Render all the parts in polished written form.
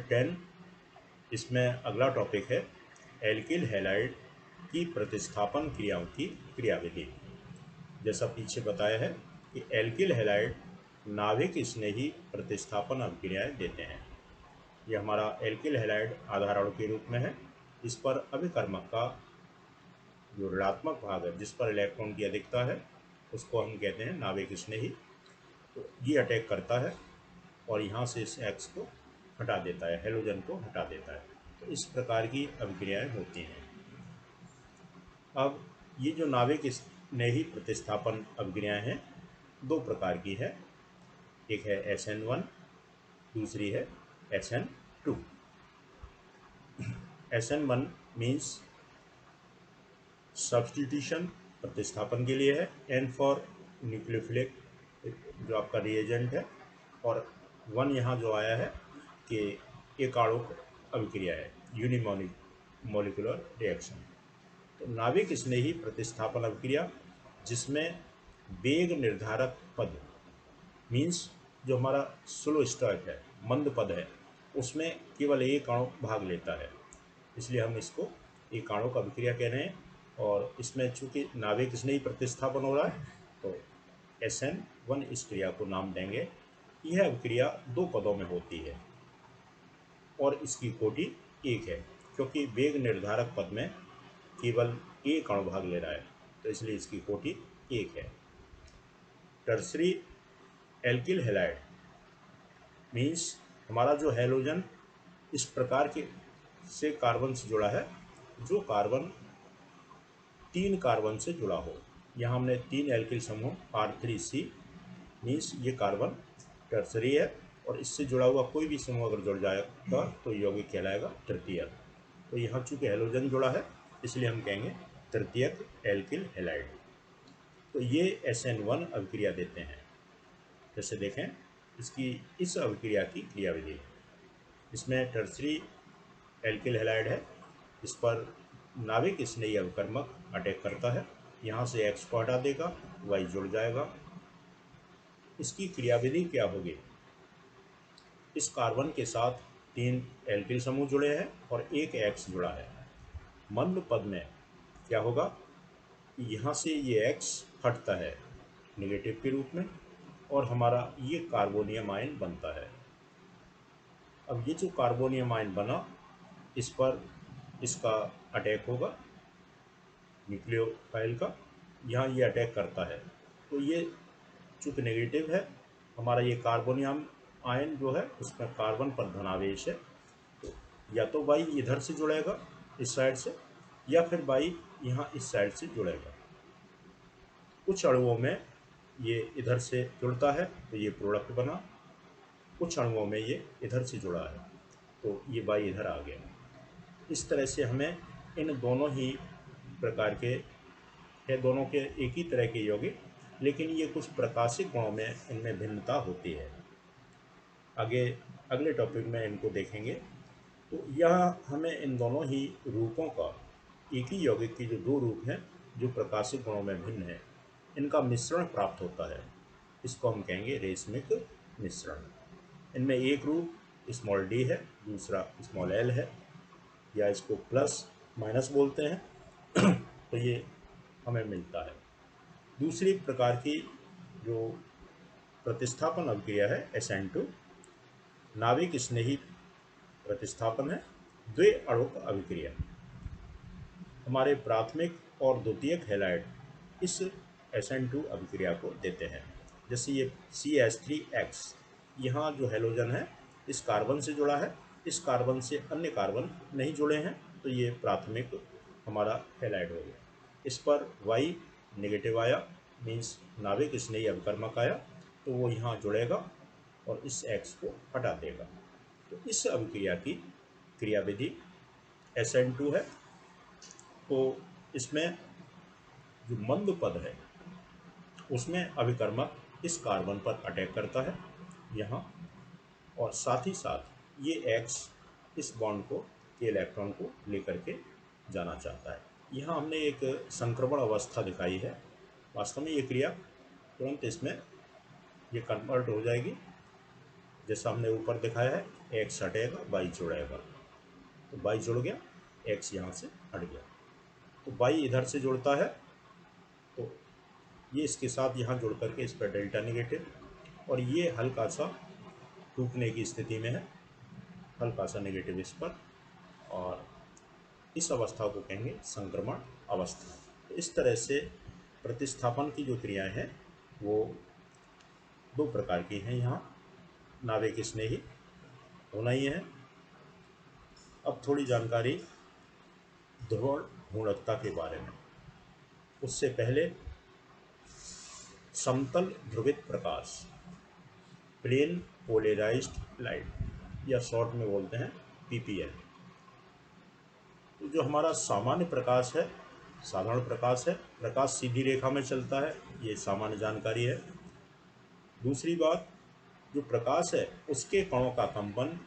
10, इसमें अगला टॉपिक है एल्किल हैलाइड की प्रतिस्थापन क्रियाओं की क्रियाविधि। जैसा पीछे बताया है कि एल्किल हैलाइड नाभिक स्नेही प्रतिस्थापन अभिक्रियाएं देते हैं। यह हमारा एल्किल हैलाइड आधार अणु के रूप में है। इस पर अभिकर्मक का जो ऋणात्मक भाग है, जिस पर इलेक्ट्रॉन की अधिकता है, उसको हम कहते हैं नाभिक स्नेही। तो ये अटैक करता है और यहाँ से इस एक्स को हटा देता है, हेलोजन को हटा देता है। तो इस प्रकार की अभिक्रियाएं होती हैं। अब ये जो नाभिक स्नेही प्रतिस्थापन अभिक्रियाएं हैं, दो प्रकार की है। एक है SN1, दूसरी है SN2। SN1 मीन्स सब्स्टिट्यूशन, प्रतिस्थापन के लिए है। N फॉर न्यूक्लियोफिलिक, जो आपका रिएजेंट है, और 1 यहाँ जो आया है कि एक आणुक अभिक्रिया है, यूनिमोलिकुलर रिएक्शन। तो नाभिक स्नेही प्रतिस्थापन अभिक्रिया जिसमें वेग निर्धारक पद मीन्स जो हमारा स्लो स्टार्ट है, मंद पद है, उसमें केवल एक अणु भाग लेता है, इसलिए हम इसको एक आणुक अभिक्रिया कह रहे हैं। और इसमें चूंकि नाभिक स्नेही प्रतिस्थापन हो रहा है तो SN1 इस क्रिया को नाम देंगे। यह अभिक्रिया दो पदों में होती है और इसकी कोटि एक है, क्योंकि वेग निर्धारक पद में केवल एक अणु भाग ले रहा है, तो इसलिए इसकी कोटि एक है। टर्सरी एल्किल हैलाइड मीन्स हमारा जो हैलोजन इस प्रकार के से कार्बन से जुड़ा है, जो कार्बन 3 कार्बन से जुड़ा हो। यहाँ हमने 3 एल्किल समूह R3C मीन्स ये कार्बन टर्सरी है, और इससे जुड़ा हुआ कोई भी समूह अगर जुड़ जाएगा तो यौगिक कहलाएगा तृतीयक। तो यहाँ चूंकि हैलोजन जुड़ा है, इसलिए हम कहेंगे तृतीयक एल्किल हैलाइड। तो ये SN1 अभिक्रिया देते हैं। जैसे देखें इसकी इस अभिक्रिया की क्रियाविधि। इसमें टर्सरी एल्किल हैलाइड है, इस पर नाभिक स्नेही अभिकर्मक अटैक करता है, यहाँ से X को हटा देगा, Y जुड़ जाएगा। इसकी क्रियाविधि क्या होगी? इस कार्बन के साथ 3 एल्किल समूह जुड़े हैं और एक X जुड़ा है। मंद पद में क्या होगा? यहाँ से ये X हटता है नेगेटिव के रूप में, और हमारा ये कार्बोनियम आयन बनता है। अब ये जो कार्बोनियम आयन बना, इस पर इसका अटैक होगा न्यूक्लियोफाइल का, यहाँ ये अटैक करता है। तो ये चूँकि नेगेटिव है, हमारा ये कार्बोनियम आयन जो है उसमें कार्बन पर धनावेश है, तो या तो Y इधर से जुड़ेगा इस साइड से, या फिर Y यहाँ इस साइड से जुड़ेगा। कुछ अणुओं में ये इधर से जुड़ता है तो ये प्रोडक्ट बना, कुछ अणुओं में ये इधर से जुड़ा है तो ये Y इधर आ गया। इस तरह से हमें इन दोनों ही प्रकार के दोनों के एक ही तरह के यौगिक, लेकिन ये कुछ प्रकाशिक गुणों में इनमें भिन्नता होती है। आगे अगले टॉपिक में इनको देखेंगे। तो यह हमें इन दोनों ही रूपों का, एक ही यौगिक की जो दो रूप हैं जो प्रकाशिक गुणों में भिन्न है, इनका मिश्रण प्राप्त होता है। इसको हम कहेंगे रेशमिक मिश्रण। इनमें एक रूप d है, दूसरा l है, या इसको प्लस माइनस बोलते हैं। तो ये हमें मिलता है। दूसरी प्रकार की जो प्रतिस्थापन अभिक्रिया है SN2, नाभिक स्नेही प्रतिस्थापन है, द्वि अणुक अभिक्रिया। हमारे प्राथमिक और द्वितीयक हैलाइड इस SN2 अभिक्रिया को देते हैं। जैसे ये CH3X, यहाँ जो हैलोजन है इस कार्बन से जुड़ा है, इस कार्बन से अन्य कार्बन नहीं जुड़े हैं, तो ये प्राथमिक हमारा हैलाइड हो गया। इस पर Y नेगेटिव आया, मीन्स नाभिक स्नेही अभिकर्मक आया, तो वो यहाँ जुड़ेगा और इस X को हटा देगा। तो इस अभिक्रिया की क्रियाविधि SN2 है। तो इसमें जो मंद पद है उसमें अभिकर्मक इस कार्बन पर अटैक करता है यहाँ, और साथ ही साथ ये X इस बॉन्ड को के इलेक्ट्रॉन को लेकर के जाना चाहता है। यहाँ हमने एक संक्रमण अवस्था दिखाई है। वास्तव में ये क्रिया तुरंत इसमें ये कन्वर्ट हो जाएगी जैसा हमने ऊपर दिखाया है, एक्स हटेगा वाई जुड़ेगा, तो वाई जुड़ गया, एक्स यहाँ से हट गया, तो वाई इधर से जुड़ता है, तो ये इसके साथ यहाँ जुड़ करके इस पर डेल्टा नेगेटिव, और ये हल्का सा टूटने की स्थिति में है, हल्का सा नेगेटिव इस पर, और इस अवस्था को कहेंगे संक्रमण अवस्था। तो इस तरह से प्रतिस्थापन की जो क्रियाएं हैं वो दो प्रकार की हैं, यहाँ नाभिक स्नेही होना ही है। अब थोड़ी जानकारी ध्रुवण गुणवत्ता के बारे में। उससे पहले समतल ध्रुवित प्रकाश, प्लेन पोलराइज्ड लाइट, या शॉर्ट में बोलते हैं पीपीएल। तो जो हमारा सामान्य प्रकाश है, साधारण प्रकाश है, प्रकाश सीधी रेखा में चलता है, ये सामान्य जानकारी है। दूसरी बात, जो प्रकाश है उसके कणों का कंपन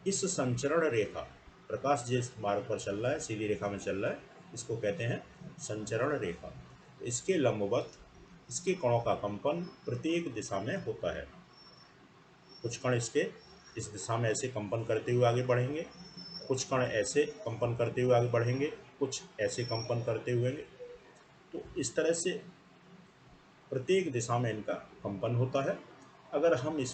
इस संचरण रेखा, प्रकाश जिस मार्ग पर चल रहा है, सीधी रेखा में चल रहा है, इसको कहते हैं संचरण रेखा। इसके लंबवत इसके कणों का कंपन प्रत्येक दिशा में होता है। कुछ कण इसके इस दिशा में ऐसे कंपन करते हुए आगे बढ़ेंगे, कुछ कण ऐसे कंपन करते हुए आगे बढ़ेंगे, कुछ ऐसे कंपन करते हुए। तो इस तरह से प्रत्येक दिशा में इनका कंपन होता है। अगर हम इस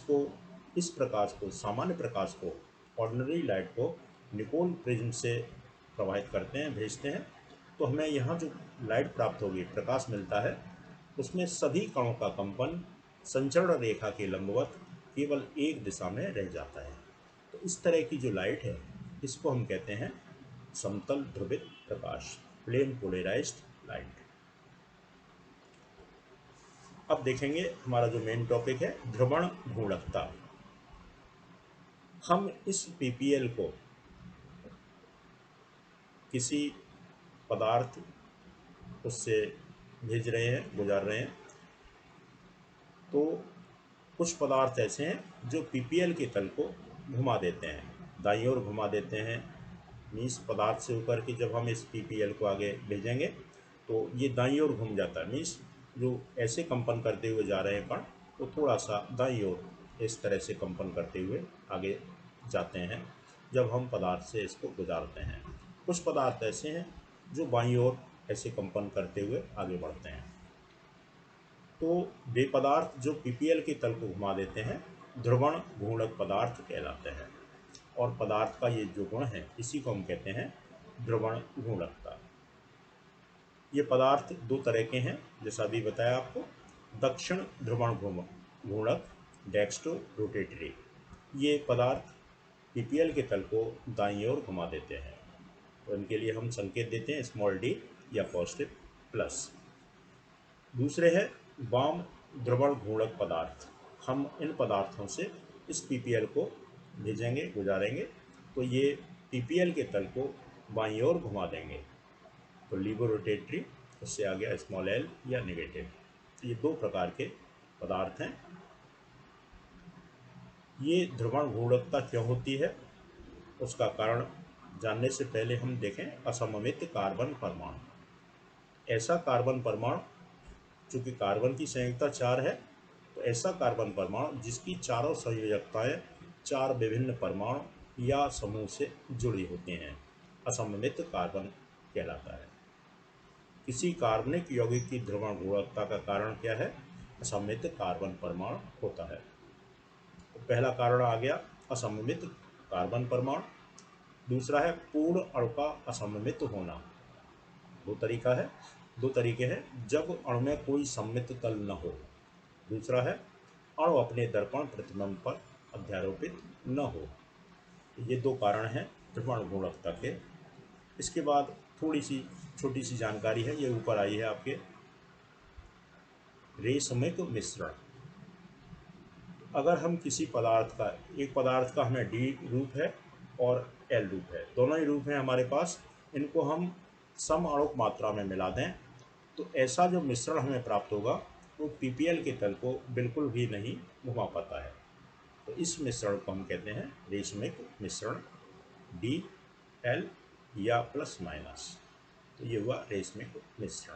प्रकाश को, सामान्य प्रकाश को, ऑर्डिनरी लाइट को निकोल प्रिज्म से प्रवाहित करते हैं, भेजते हैं, तो हमें यहाँ जो लाइट प्राप्त होगी, प्रकाश मिलता है, उसमें सभी कणों का कंपन संचरण रेखा के लंबवत केवल एक दिशा में रह जाता है। तो इस तरह की जो लाइट है इसको हम कहते हैं समतल ध्रुवित प्रकाश, प्लेन पोलराइज्ड लाइट। अब देखेंगे हमारा जो मेन टॉपिक है, ध्रुवण गुणवत्ता। हम इस पीपीएल को किसी पदार्थ उससे भेज रहे हैं, गुजार रहे हैं, तो कुछ पदार्थ ऐसे हैं जो पीपीएल के तल को घुमा देते हैं, दाईं ओर घुमा देते हैं। मीन्स पदार्थ से होकर के जब हम इस पीपीएल को आगे भेजेंगे तो ये दाईं ओर घूम जाता है। मीन्स जो ऐसे कंपन करते हुए जा रहे हैं कण, वो थोड़ा सा दाईं ओर इस तरह से कंपन करते हुए आगे जाते हैं जब हम पदार्थ से इसको गुजारते हैं। कुछ पदार्थ ऐसे हैं जो बाईं ओर ऐसे कंपन करते हुए आगे बढ़ते हैं। तो वे पदार्थ जो पीपीएल के तल को घुमा देते हैं ध्रुवण घूर्णक पदार्थ कहलाते हैं, और पदार्थ का ये जो गुण है इसी को हम कहते हैं ध्रुवण घूर्णकता। ये पदार्थ दो तरह के हैं, जैसा अभी बताया आपको। दक्षिण ध्रुवण घूर्णक, डेक्स्ट्रो रोटेटरी, ये पदार्थ पीपीएल के तल को दाईं ओर घुमा देते हैं, तो इनके लिए हम संकेत देते हैं स्मॉल डी या पॉजिटिव प्लस। दूसरे है वाम ध्रुवण घूर्णक पदार्थ। हम इन पदार्थों से इस पीपीएल को भेजेंगे, गुजारेंगे, तो ये पीपीएल के तल को बाईं ओर घुमा देंगे, तो लीवो रोटेटरी, उससे आ गया स्मॉल एल या नेगेटिव। ये दो प्रकार के पदार्थ हैं। ये ध्रुवण घूर्णकता क्यों होती है, उसका कारण जानने से पहले हम देखें असममित कार्बन परमाणु। ऐसा कार्बन परमाणु, चूंकि कार्बन की संयोजकता 4 है, तो ऐसा कार्बन परमाणु जिसकी चारों संयोजकताएं 4 विभिन्न परमाणु या समूह से जुड़ी होती हैं, असममित कार्बन कहलाता है। किसी कार्बनिक यौगिक की ध्रुवण गुणवत्ता का कारण क्या है? असममित कार्बन परमाणु होता है। तो पहला कारण आ गया असममित कार्बन परमाणु। दूसरा है पूर्ण अणु का असममित होना। दो तरीके हैं, जब अणु में कोई सममित तल न हो। दूसरा है अणु अपने दर्पण प्रतिबिंब पर अध्यारोपित न हो। ये दो कारण हैं ध्रुवण गुणवत्ता के। इसके बाद थोड़ी सी छोटी सी जानकारी है, ये ऊपर आई है आपके। रेशमिक मिश्रण। अगर हम किसी पदार्थ का, एक पदार्थ का हमें डी रूप है और एल रूप है, दोनों ही रूप हैं हमारे पास, इनको हम सम आणुक मात्रा में मिला दें तो ऐसा जो मिश्रण हमें प्राप्त होगा वो पीपीएल के तल को बिल्कुल भी नहीं घुमा पाता है। तो इस मिश्रण को हम कहते हैं रेशमिक मिश्रण, डी एल या प्लस माइनस। तो ये हुआ रेशमिक मिश्रण।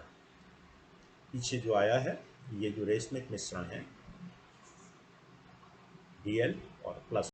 पीछे जो आया है ये जो रेशमिक मिश्रण है Bl और प्लस